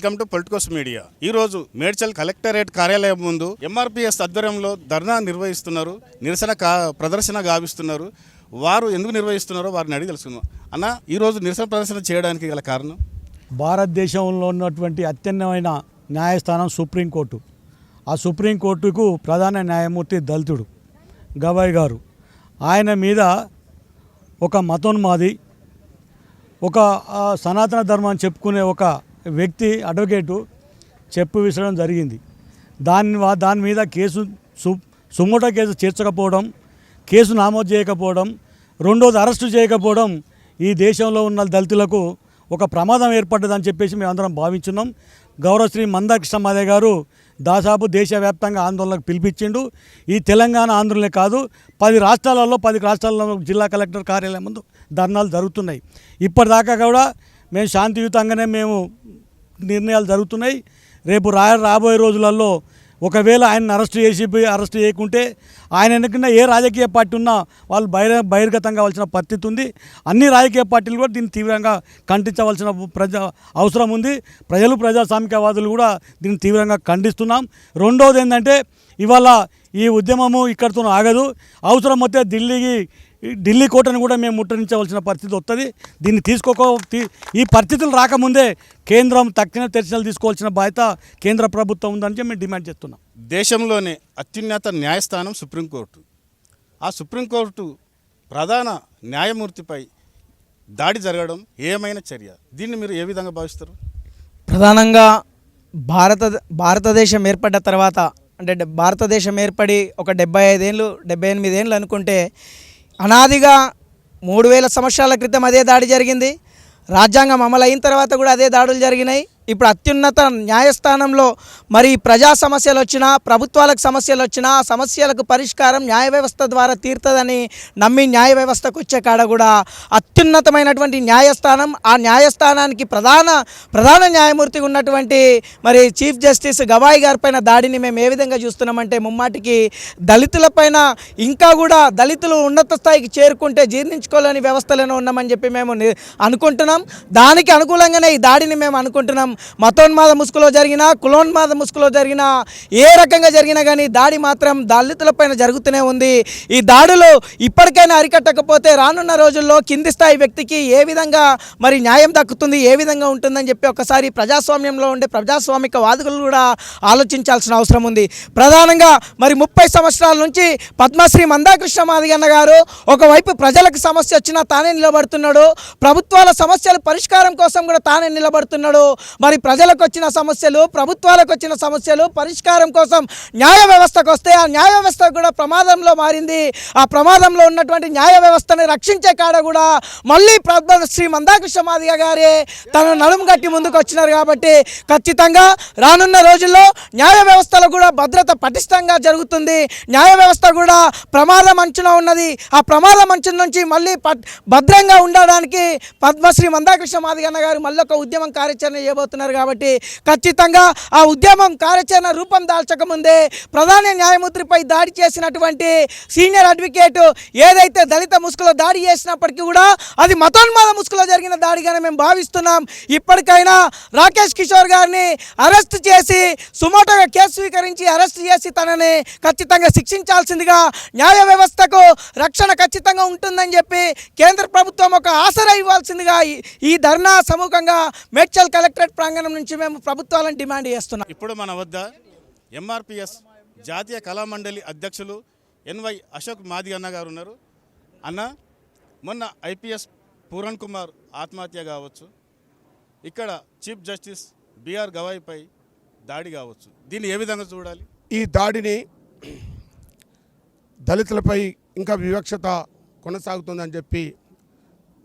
Welcome to Politicos media. ఈ రోజు Medchal collectorate కార్యాలయం ముందు ఎంఆర్పిఎస్ ఆధ్వర్యంలో ధర్నా నిర్వహిస్తున్నారు, నిరసన ప్రదర్శన గావిస్తున్నారు. వారు ఎందుకు నిర్వహిస్తున్నారో వారిని అడిగి తెలుసుకుందాం. అన్న, ఈరోజు నిరసన ప్రదర్శన చేయడానికి గల కారణం? భారతదేశంలో ఉన్నటువంటి అత్యున్నతమైన న్యాయస్థానం సుప్రీంకోర్టు. ఆ సుప్రీంకోర్టుకు ప్రధాన న్యాయమూర్తి దళితుడు గవాయ్ గారు. ఆయన మీద ఒక మతోన్మాది, ఒక సనాతన ధర్మాన్ని చెప్పుకునే ఒక వ్యక్తి అడ్వకేటు చెప్పు విసరడం జరిగింది. దాని మీద కేసు సుమోటో కేసు చేర్చకపోవడం, కేసు నమోదు చేయకపోవడం, రెండోది అరెస్టు చేయకపోవడం ఈ దేశంలో ఉన్న దళితులకు ఒక ప్రమాదం ఏర్పడ్డదని చెప్పేసి మేమందరం భావించున్నాం. గౌరవశ్రీ మందాకృష్ణ మాదే గారు దాదాపు దేశవ్యాప్తంగా ఆందోళనకు పిలిపించిండు. ఈ తెలంగాణ ఆందోళనే కాదు, 10 రాష్ట్రాలలో జిల్లా కలెక్టర్ కార్యాలయం ముందు ధర్నాలు జరుగుతున్నాయి. ఇప్పటిదాకా కూడా మేము శాంతియుతంగానే నిర్ణయాలు జరుగుతున్నాయి. రేపు రాబోయే రోజులలో ఒకవేళ ఆయన అరెస్ట్ చేయకుంటే ఆయన వెనకన్నా ఏ రాజకీయ పార్టీ ఉన్నా వాళ్ళు బహిర్గతం కావాల్సిన పరిస్థితి ఉంది. అన్ని రాజకీయ పార్టీలు కూడా దీన్ని తీవ్రంగా ఖండించవలసిన అవసరం ఉంది. ప్రజాస్వామికవాదులు కూడా దీన్ని తీవ్రంగా ఖండిస్తున్నాం. రెండవది ఏంటంటే, ఇవాళ ఈ ఉద్యమము ఇక్కడితో ఆగదు. అవసరం వస్తే ఢిల్లీ కోటను కూడా మేము ముట్టడించవలసిన పరిస్థితి వస్తుంది. దీన్ని ఈ పరిస్థితులు రాకముందే కేంద్రం తక్షణ చర్యలు తీసుకోవాల్సిన బాధ్యత కేంద్ర ప్రభుత్వం ఉందని మేము డిమాండ్ చేస్తున్నాం. దేశంలోనే అత్యున్నత న్యాయస్థానం సుప్రీంకోర్టు. ఆ సుప్రీంకోర్టు ప్రధాన న్యాయమూర్తిపై దాడి జరగడం ఏమైనా చర్య? దీన్ని మీరు ఏ విధంగా భావిస్తారు? ప్రధానంగా భారతదేశం ఏర్పడ్డ తర్వాత, అంటే భారతదేశం ఏర్పడి ఒక 78 ఏళ్ళు అనుకుంటే, అనాదిగా 3000 సంవత్సరాల క్రితం అదే దాడి జరిగింది. రాజ్యాంగం అమలు అయిన తర్వాత కూడా అదే దాడులు జరిగినాయి. ఇప్పుడు అత్యున్నత న్యాయస్థానంలో మరి ప్రజా సమస్యలు వచ్చినా, ప్రభుత్వాలకు సమస్యలు వచ్చినా, ఆ సమస్యలకు పరిష్కారం న్యాయ వ్యవస్థ ద్వారా తీరుతుందని నమ్మి న్యాయ వ్యవస్థకు వచ్చే కాడ కూడా అత్యున్నతమైనటువంటి న్యాయస్థానం, ఆ న్యాయస్థానానికి ప్రధాన న్యాయమూర్తిగా ఉన్నటువంటి మరి చీఫ్ జస్టిస్ గవాయ్ గారి పైన దాడిని మేము ఏ విధంగా చూస్తున్నామంటే, ముమ్మాటికి దళితులపైన, ఇంకా కూడా దళితులు ఉన్నత స్థాయికి చేరుకుంటే జీర్ణించుకోలేని వ్యవస్థలోనే ఉన్నామని చెప్పి మేము అనుకుంటున్నాం. దానికి అనుకూలంగానే ఈ దాడిని మేము అనుకుంటున్నాం. మతోన్మాద ముసుగులో జరిగినా, కులోన్మాద ముసుగులో జరిగినా, ఏ రకంగా జరిగినా కానీ దాడి మాత్రం దళితులపైన జరుగుతూనే ఉంది. ఈ దాడులు ఇప్పటికైనా అరికట్టకపోతే రానున్న రోజుల్లో కింది స్థాయి వ్యక్తికి ఏ విధంగా మరి న్యాయం దక్కుతుంది, ఏ విధంగా ఉంటుందని చెప్పి ఒకసారి ప్రజాస్వామ్యంలో ఉండే ప్రజాస్వామిక వాదులు కూడా ఆలోచించాల్సిన అవసరం ఉంది. ప్రధానంగా మరి 30 సంవత్సరాల నుంచి పద్మశ్రీ మందాకృష్ణ మాదిగన్న గారు ఒకవైపు ప్రజలకు సమస్య వచ్చినా తానే నిలబడుతున్నాడు, ప్రభుత్వాల సమస్యల పరిష్కారం కోసం కూడా తానే నిలబడుతున్నాడు. మరి ప్రజలకు వచ్చిన సమస్యలు, ప్రభుత్వాలకు వచ్చిన సమస్యలు పరిష్కారం కోసం న్యాయ వ్యవస్థకు వస్తే ఆ న్యాయ వ్యవస్థ కూడా ప్రమాదంలో మారింది. ఆ ప్రమాదంలో ఉన్నటువంటి న్యాయ వ్యవస్థని రక్షించే కాడ కూడా మళ్ళీ శ్రీ మందాకృష్ణ మాదిగ గారే తన నడుము గట్టి ముందుకు వచ్చినారు. కాబట్టి ఖచ్చితంగా రానున్న రోజుల్లో న్యాయ వ్యవస్థలో కూడా భద్రత పటిష్టంగా జరుగుతుంది. న్యాయ వ్యవస్థ కూడా ప్రమాదం అంచున ఉన్నది. ఆ ప్రమాదం అంచున నుంచి మళ్ళీ భద్రంగా ఉండడానికి పద్మశ్రీ మందాకృష్ణ మాదిగన్న గారు మళ్ళీ ఒక ఉద్యమం కార్యాచరణ చేయబోతున్నారు. కాబట్టి ఖచ్చితంగా ఆ ఉద్యమం కార్యాచరణ రూపం దాల్చకముందే ప్రధాన న్యాయమూర్తిపై దాడి చేసినటువంటి సీనియర్ అడ్వకేట్ ఏదైతే దళిత ముసుగులో దాడి చేసినప్పటికీ కూడా అది మతోన్మాద ముసుగులో జరిగిన దాడిగానే మేము భావిస్తున్నాం. ఇప్పటికైనా రాకేష్ కిషోర్ గారిని అరెస్ట్ చేసి సుమోటోగా కేసు స్వీకరించి అరెస్ట్ చేసి తనని ఖచ్చితంగా శిక్షించాల్సిందిగా, న్యాయ వ్యవస్థకు రక్షణ ఖచ్చితంగా ఉంటుందని చెప్పి కేంద్ర ప్రభుత్వం ఒక ఆసరా ఇవ్వాల్సిందిగా ఈ ధర్నా సముఖంగా మేడ్చల్ కలెక్టరేట్ ప్రాంగణం నుంచి మేము ప్రభుత్వాలను డిమాండ్ చేస్తున్నాం. ఇప్పుడు మన వద్ద ఎంఆర్పిఎస్ జాతీయ కళామండలి అధ్యక్షులు ఎన్వై అశోక్ మాదిగన్న గారు ఉన్నారు. అన్న, మొన్న ఐపీఎస్ పూరణ్ కుమార్ ఆత్మహత్య కావచ్చు, ఇక్కడ చీఫ్ జస్టిస్ బిఆర్ గవాయ్పై దాడి కావచ్చు, దీన్ని ఏ విధంగా చూడాలి? ఈ దాడిని దళితులపై ఇంకా వివక్షత కొనసాగుతుందని చెప్పి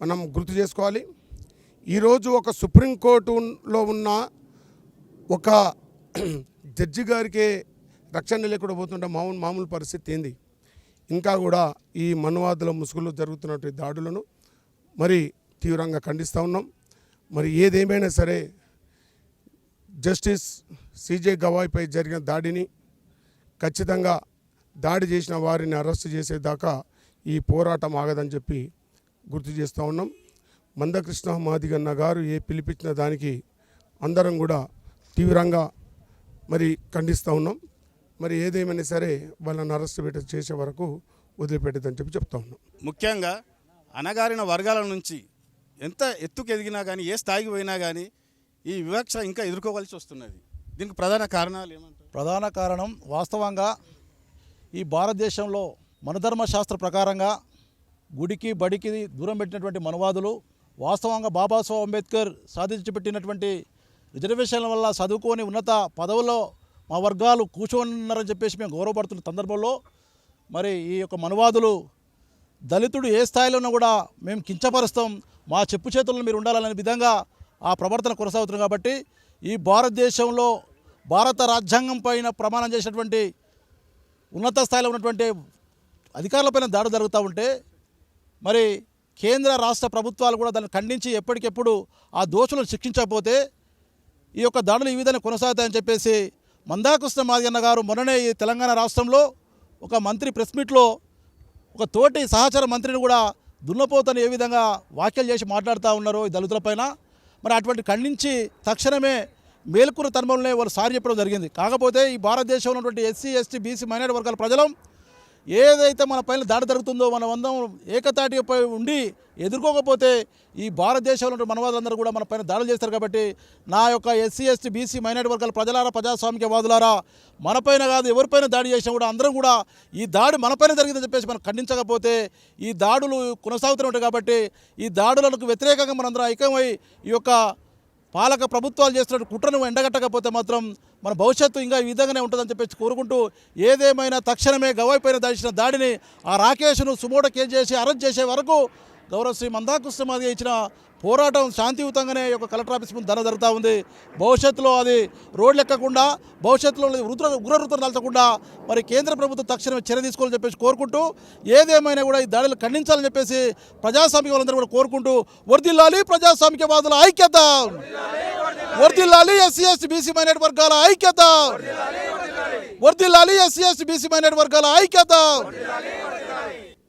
మనం గుర్తు చేసుకోవాలి. ఈరోజు ఒక సుప్రీంకోర్టులో ఉన్న ఒక జడ్జి గారికే రక్షణ లేకుండా పోతుంటే మామూలు పరిస్థితి ఏంది? ఇంకా కూడా ఈ మనువాదుల ముసుగులో జరుగుతున్నటువంటి దాడులను మరి తీవ్రంగా ఖండిస్తూ ఉన్నాం. మరి ఏదేమైనా సరే జస్టిస్ సిజే గవాయ్పై జరిగిన దాడిని ఖచ్చితంగా దాడి చేసిన వారిని అరెస్ట్ చేసేదాకా ఈ పోరాటం ఆగదని చెప్పి గుర్తు చేస్తూ ఉన్నాం. మందకృష్ణ మాదిగన్న గారు పిలిపించిన దానికి అందరం కూడా తీవ్రంగా మరి ఖండిస్తూ ఉన్నాం. మరి ఏదేమైనా సరే వాళ్ళని అరెస్ట్ చేసే వరకు వదిలిపెట్టేదని చెప్పి చెప్తా ఉన్నాం. ముఖ్యంగా అణగారిన వర్గాల నుంచి ఎంత ఎత్తుకు ఎదిగినా కానీ ఏ స్థాయికి పోయినా కానీ ఈ వివక్ష ఇంకా ఎదుర్కోవాల్సి వస్తున్నది. దీనికి ప్రధాన కారణాలు ఏమంటారు? ప్రధాన కారణం వాస్తవంగా ఈ భారతదేశంలో మనధర్మ శాస్త్ర ప్రకారంగా గుడికి బడికి దూరం పెట్టినటువంటి మనవాదులు వాస్తవంగా బాబాసాహెబ్ అంబేద్కర్ సాధించి పెట్టినటువంటి రిజర్వేషన్ల వల్ల చదువుకొని ఉన్నత పదవుల్లో మా వర్గాలు కూర్చోన్నారని చెప్పేసి మేము గౌరవపడుతున్న సందర్భంలో మరి ఈ యొక్క మనవాదులు దళితుడు ఏ స్థాయిలో ఉన్నా కూడా మేము కించపరుస్తాం, మా చెప్పు చేతుల్లో మీరు ఉండాలనే విధంగా ఆ ప్రవర్తన కొనసాగుతుంది. కాబట్టి ఈ భారతదేశంలో భారత రాజ్యాంగం పైన ప్రమాణం చేసినటువంటి ఉన్నత స్థాయిలో ఉన్నటువంటి అధికారులపైన దాడి జరుగుతూ ఉంటే మరి కేంద్ర రాష్ట్ర ప్రభుత్వాలు కూడా దాన్ని ఖండించి ఎప్పటికెప్పుడు ఆ దోషులను శిక్షించకపోతే ఈ యొక్క దాడులు ఈ విధంగా కొనసాగుతాయని చెప్పేసి మందాకృష్ణ మాదిగన్న గారు మొన్ననే ఈ తెలంగాణ రాష్ట్రంలో ఒక మంత్రి ప్రెస్ మీట్లో ఒక తోటి సహచర మంత్రిని కూడా దున్నపోతని ఏ విధంగా వ్యాఖ్యలు చేసి మాట్లాడుతూ ఉన్నారో ఈ దళితులపైన, మరి అటువంటి ఖండించి తక్షణమే మేల్కొన్న తరుణంలోనే వాళ్ళు సారి చెప్పడం జరిగింది. కాకపోతే ఈ భారతదేశంలో ఉన్నటువంటి ఎస్సీ ఎస్టీ బీసీ మైనారిటీ వర్గాల ప్రజలు ఏదైతే మన పైన దాడి జరుగుతుందో మనం అందరం ఏకతాటిపై ఉండి ఎదుర్కోకపోతే ఈ భారతదేశంలో ఉన్న మనవాదులందరూ కూడా మన పైన దాడులు చేస్తారు. కాబట్టి నా యొక్క ఎస్సీ ఎస్టీ బీసీ మైనారిటీ వర్గాల ప్రజలారా, ప్రజాస్వామికవాదులారా, మనపైన కాదు ఎవరిపైన దాడి చేసినా కూడా అందరం కూడా ఈ దాడి మనపైన జరిగిందని చెప్పేసి మనం ఖండించకపోతే ఈ దాడులు కొనసాగుతూనే ఉంటాయి. కాబట్టి ఈ దాడులకు వ్యతిరేకంగా మనందరం ఐక్యమై ఈ యొక్క పాలక ప్రభుత్వాలు చేస్తున్న కుట్రను ఎండగట్టకపోతే మాత్రం మన భవిష్యత్తు ఇంకా ఈ విధంగానే ఉంటుందని చెప్పేసి కోరుకుంటూ, ఏదేమైనా తక్షణమే గవాయి పైన దాచిన దాడిని ఆ రాకేష్ను సుమోటో కేసు చేసి అరెస్ట్ చేసే వరకు గౌరవ శ్రీ మందాకృష్ణ మాదిగ ఇచ్చిన పోరాటం శాంతియుతంగానే ఒక కలెక్టర్ ఆఫీస్ ముందు ధర్నా జరుగుతూ ఉంది. భవిష్యత్తులో అది రోడ్లు ఎక్కకుండా, భవిష్యత్తులో ఉగ్రవృత్తులు దాల్చకుండా మరి కేంద్ర ప్రభుత్వం తక్షణమే చర్య తీసుకోవాలని చెప్పేసి కోరుకుంటూ, ఏదేమైనా కూడా ఈ దాడులు ఖండించాలని చెప్పేసి ప్రజాస్వామిక వాళ్ళందరూ కూడా కోరుకుంటూ, వర్ధిల్లాలి ప్రజాస్వామికవాదుల ఐక్యత, వర్ధిల్లాలి ఎస్సీ ఎస్టీ బీసీ మైనారిటీ వర్గాల ఐక్యత, వర్ధిల్లాలి ఎస్సీ ఎస్టీ బీసీ మైనారిటీ వర్గాల ఐక్యత.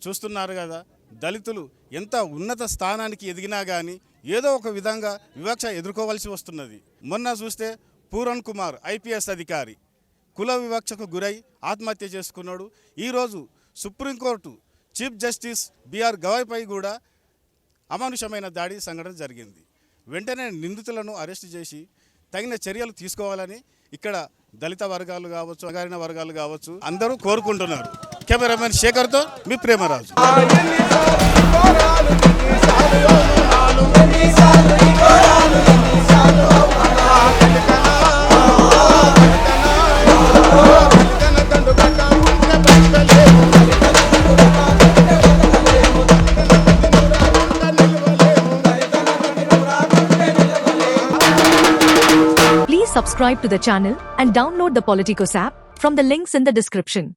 చూస్తున్నారు కదా, దళితులు ఎంత ఉన్నత స్థానానికి ఎదిగినా కానీ ఏదో ఒక విధంగా వివక్ష ఎదుర్కోవాల్సి వస్తున్నది. మొన్న చూస్తే పూరన్ కుమార్ ఐపీఎస్ అధికారి కుల వివక్షకు గురై ఆత్మహత్య చేసుకున్నాడు. ఈరోజు సుప్రీంకోర్టు చీఫ్ జస్టిస్ బిఆర్ గవాయ్పై కూడా అమానుషమైన దాడి సంఘటన జరిగింది. వెంటనే నిందితులను అరెస్ట్ చేసి తగిన చర్యలు తీసుకోవాలని ఇక్కడ దళిత వర్గాలు కావచ్చు, అగారిన వర్గాలు కావచ్చు అందరూ కోరుకుంటున్నారు. కెమెరామెన్ శేఖర్తో మీ Premaraju. Please subscribe to the channel and download the Politicos app from the links in the description.